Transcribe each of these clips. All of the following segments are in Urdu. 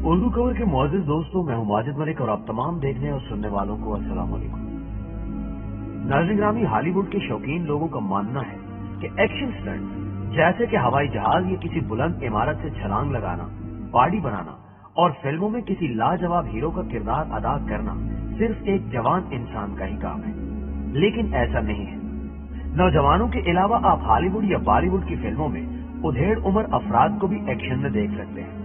اردو کور کے معزز دوستوں، میں ہوں ماجد ملک اور آپ تمام دیکھنے اور سننے والوں کو السلام علیکم۔ ناظرین گرامی، ہالی ووڈ کے شوقین لوگوں کا ماننا ہے کہ ایکشن سٹنٹ جیسے کہ ہوائی جہاز یا کسی بلند عمارت سے چھلانگ لگانا، باڈی بنانا اور فلموں میں کسی لاجواب ہیرو کا کردار ادا کرنا صرف ایک جوان انسان کا ہی کام ہے، لیکن ایسا نہیں ہے۔ نوجوانوں کے علاوہ آپ ہالی ووڈ یا بالی ووڈ کی فلموں میں ادھیڑ عمر افراد کو بھی ایکشن میں دیکھ سکتے ہیں۔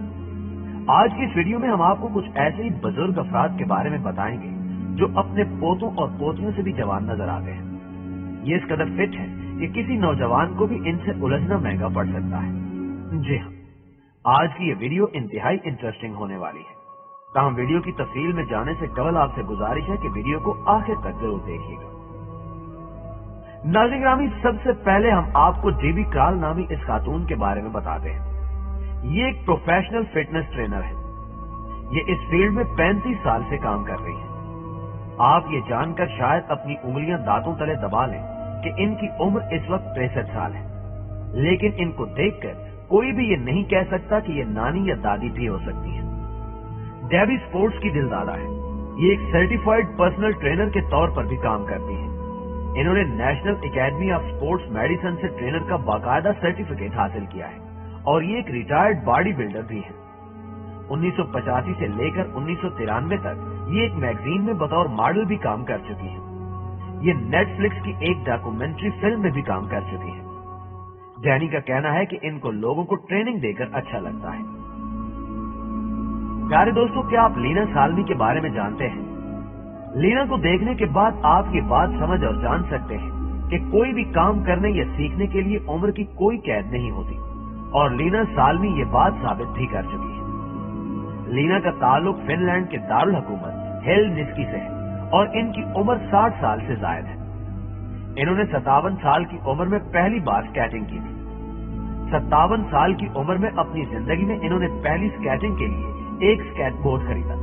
آج کی اس ویڈیو میں ہم آپ کو کچھ ایسے ہی بزرگ افراد کے بارے میں بتائیں گے جو اپنے پوتوں اور پوتیوں سے بھی جوان نظر آتے ہیں۔ یہ اس قدر فٹ ہے کہ کسی نوجوان کو بھی ان سے الجھنا مہنگا پڑ سکتا ہے۔ جی ہاں، آج کی یہ ویڈیو انتہائی انٹرسٹنگ ہونے والی ہے۔ تاہم ویڈیو کی تفصیل میں جانے سے قبل آپ سے گزارش ہے کہ ویڈیو کو آخر تک ضرور دیکھیے گا۔ ناظرین گرامی، سب سے پہلے ہم آپ کو جے بی کرال نامی اس خاتون کے بارے میں بتاتے ہیں۔ یہ ایک پروفیشنل فٹنس ٹرینر ہے۔ یہ اس فیلڈ میں 35 سال سے کام کر رہی ہے۔ آپ یہ جان کر شاید اپنی انگلیاں دانتوں تلے دبا لیں کہ ان کی عمر اس وقت 63 سال ہے، لیکن ان کو دیکھ کر کوئی بھی یہ نہیں کہہ سکتا کہ یہ نانی یا دادی بھی ہو سکتی ہے۔ ڈیبی سپورٹس کی دلدادہ ہے۔ یہ ایک سرٹیفائیڈ پرسنل ٹرینر کے طور پر بھی کام کرتی ہے۔ انہوں نے national academy of sports medicine سے ٹرینر کا باقاعدہ سرٹیفکیٹ حاصل کیا ہے اور یہ ایک ریٹائرڈ باڈی بلڈر بھی ہے۔ 1985 سے لے کر 1993 تک یہ ایک میگزین میں بطور ماڈل بھی کام کر چکی ہے۔ یہ نیٹ فلکس کی ایک ڈاکومنٹری فلم میں بھی کام کر چکی ہے۔ ڈینی کا کہنا ہے کہ ان کو لوگوں کو ٹریننگ دے کر اچھا لگتا ہے۔ پیارے دوستوں، کیا آپ لینا سالمی کے بارے میں جانتے ہیں؟ لینا کو دیکھنے کے بعد آپ یہ بات سمجھ اور جان سکتے ہیں کہ کوئی بھی کام کرنے یا سیکھنے کے لیے عمر کی کوئی قید نہیں ہوتی، اور لینا سالمی یہ بات ثابت بھی کر چکی ہے۔ لینا کا تعلق فن لینڈ کے دارالحکومت ہیلسنکی سے ہے اور ان کی عمر 60 سال سے زائد ہے۔ انہوں نے 57 سال کی عمر میں پہلی بار سکیٹنگ کی تھی۔ 57 سال کی عمر میں اپنی زندگی میں انہوں نے پہلی سکیٹنگ کے لیے ایک سکیٹ بورڈ خریدا،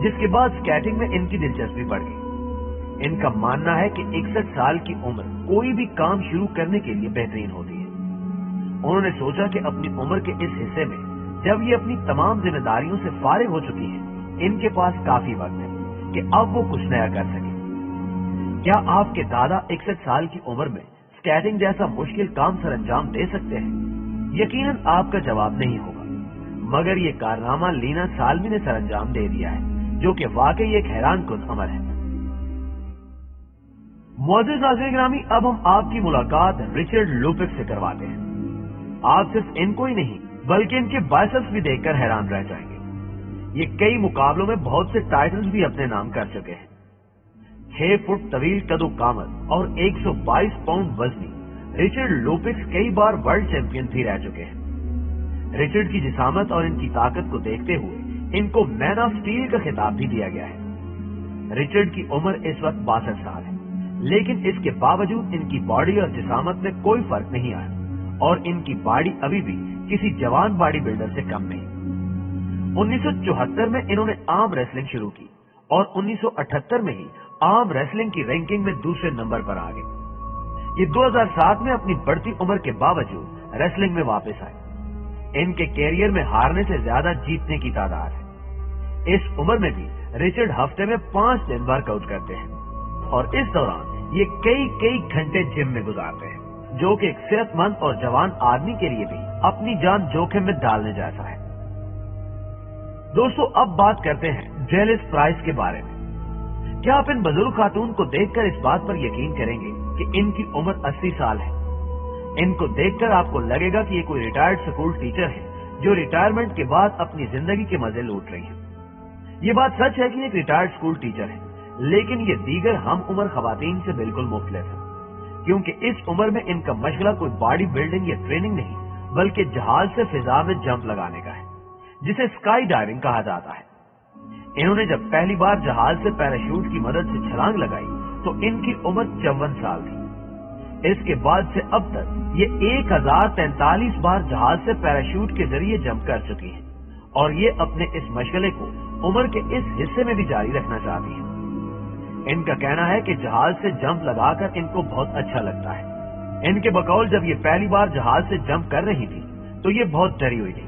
جس کے بعد سکیٹنگ میں ان کی دلچسپی بڑھ گئی۔ ان کا ماننا ہے کہ 61 سال کی عمر کوئی بھی کام شروع کرنے کے لیے بہترین ہوتی ہے۔ انہوں نے سوچا کہ اپنی عمر کے اس حصے میں جب یہ اپنی تمام ذمہ داریوں سے فارغ ہو چکی ہے، ان کے پاس کافی وقت ہے کہ اب وہ کچھ نیا کر سکے۔ کیا آپ کے دادا 61 سال کی عمر میں سکیٹنگ جیسا مشکل کام سر انجام دے سکتے ہیں؟ یقیناً آپ کا جواب نہیں ہوگا، مگر یہ کارنامہ لینا سالمی نے سر انجام دے دیا ہے، جو کہ واقعی ایک حیران کن عمل ہے۔ معزز ناظرین گرامی، اب ہم آپ کی ملاقات رچرڈ لوپک سے کرواتے ہیں۔ آپ صرف ان کو ہی نہیں بلکہ ان کے بائسپس بھی دیکھ کر حیران رہ جائیں گے۔ یہ کئی مقابلوں میں بہت سے ٹائٹلز بھی اپنے نام کر چکے ہیں۔ 6 فٹ طویل قد و قامت اور 122 پاؤنڈ وزنی رچرڈ لوپکس کئی بار ورلڈ چیمپئن بھی رہ چکے ہیں۔ رچرڈ کی جسامت اور ان کی طاقت کو دیکھتے ہوئے ان کو مین آف اسٹیل کا خطاب بھی دیا گیا ہے۔ رچرڈ کی عمر اس وقت 62 سال ہے، لیکن اس کے باوجود ان کی باڈی اور جسامت میں کوئی فرق نہیں آیا اور ان کی باڈی ابھی بھی کسی جوان باڈی بلڈر سے کم نہیں۔ 1974 میں انہوں نے عام ریسلنگ شروع کی اور 1978 میں ہی عام ریسلنگ کی رینکنگ میں دوسرے نمبر پر آ گئے۔ یہ 2007 میں اپنی بڑھتی عمر کے باوجود ریسلنگ میں واپس آئے۔ ان کے کیریئر میں ہارنے سے زیادہ جیتنے کی تعداد ہے۔ اس عمر میں بھی رچرڈ ہفتے میں 5 دن ورک آؤٹ کرتے ہیں اور اس دوران یہ کئی گھنٹے جم میں گزارتے ہیں، جو کہ ایک صحت مند اور جوان آدمی کے لیے بھی اپنی جان جوخم میں ڈالنے جیسا ہے۔ دوستو، اب بات کرتے ہیں جیلس پرائس کے بارے میں۔ کیا آپ ان بزرگ خاتون کو دیکھ کر اس بات پر یقین کریں گے کہ ان کی عمر 80 سال ہے؟ ان کو دیکھ کر آپ کو لگے گا کہ یہ کوئی ریٹائرڈ اسکول ٹیچر ہے جو ریٹائرمنٹ کے بعد اپنی زندگی کے مزے لوٹ رہی ہے۔ یہ بات سچ ہے کہ ایک ریٹائرڈ اسکول ٹیچر ہے، لیکن یہ دیگر ہم عمر خواتین سے بالکل مختلف ہے، کیونکہ اس عمر میں ان کا مشغلہ کوئی باڈی بلڈنگ یا ٹریننگ نہیں بلکہ جہاز سے فضا میں جمپ لگانے کا ہے، جسے اسکائی ڈائیونگ کہا جاتا ہے۔ انہوں نے جب پہلی بار جہاز سے پیراشوٹ کی مدد سے چھلانگ لگائی تو ان کی عمر 54 سال تھی۔ اس کے بعد سے اب تک یہ 1043 بار جہاز سے پیراشوٹ کے ذریعے جمپ کر چکی ہیں اور یہ اپنے اس مشغلے کو عمر کے اس حصے میں بھی جاری رکھنا چاہتی ہیں۔ ان کا کہنا ہے کہ جہاز سے جمپ لگا کر ان کو بہت اچھا لگتا ہے۔ ان کے بقول جب یہ پہلی بار جہاز سے جمپ کر رہی تھی تو یہ بہت ڈری ہوئی تھی،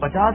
50